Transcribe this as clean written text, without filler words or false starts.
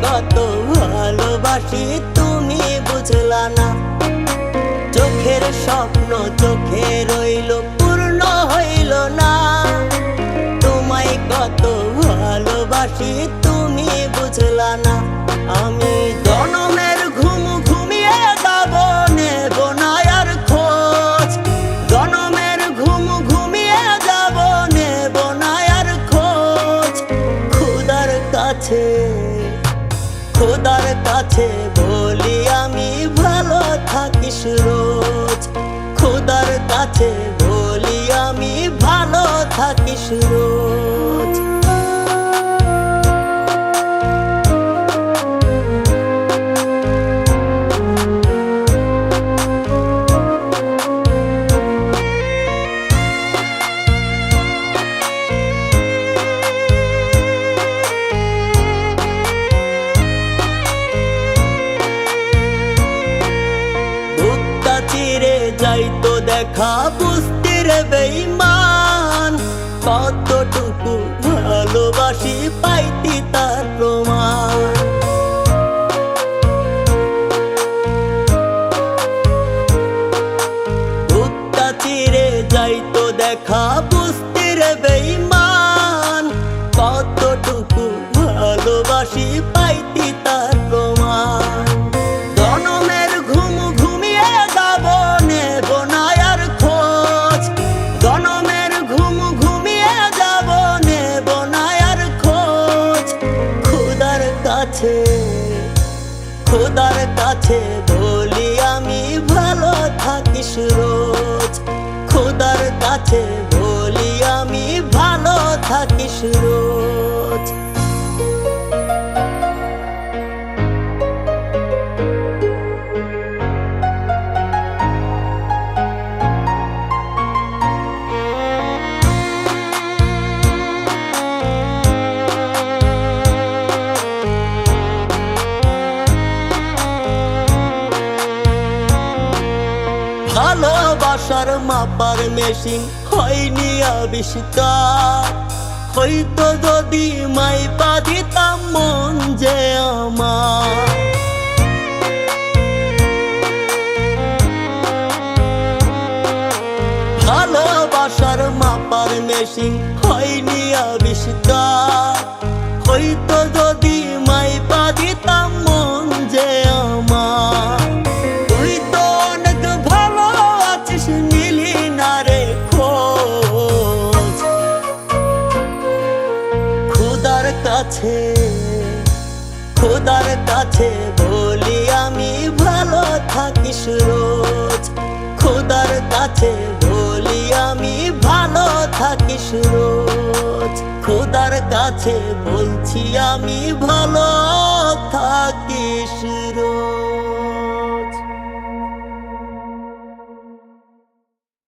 কত ভালোবাসি তুমি বুঝলা না। চোখের স্বপ্ন চোখে রইল, পূর্ণ হইল না। তোমায় কত ভালোবাসি তুমি বুঝলা না। আমি জনমের ঘুম ঘুমিয়ে যাব, নেব না আর খোঁজ। জনমের ঘুম ঘুমিয়ে যাব, নেব না আর খোঁজ। খোদার কাছে বলি আমি ভালো থাকিস রোজ। খোদার কাছে বলি আমি ভালো থাকিস রোজ। চিরে যাইতো দেখা বুঝতির বেঈমান, কতটুকু ভালোবাসি পাইতি তার প্রমাণ। বুকটা চিরে যাইতো দেখা বুঝতির বেঈমান, কতটুকু ভালোবাসি পাইতি তার প্রমাণ। জনমের ঘুম ঘুমিয়ে যাব, নেব না আর খোঁজ। জনমের ঘুম ঘুমিয়ে যাব, নেব না আর খোঁজ। খোদার কাছে বলি আমি ভালো থাকিস রোজ। খোদার কাছে বলি আমি ভালো থাকিস রোজ। ভালোবাসার মাপার মেশিন হয়নি আবিষ্কার, হয়তো যদি মাইপা দিতাম মন যে আমার। ভালোবাসার মাপার মেশিন হয়নি আবিষ্কার, হয়তো যদি মাইপা দিতাম মন যে আমার। খোদার কাছে বলি আমি ভালো থাকিস রোজ। খোদার কাছে বলি আমি ভালো থাকিস রোজ। খোদার কাছে বলছি আমি ভালো থাকিস রোজ।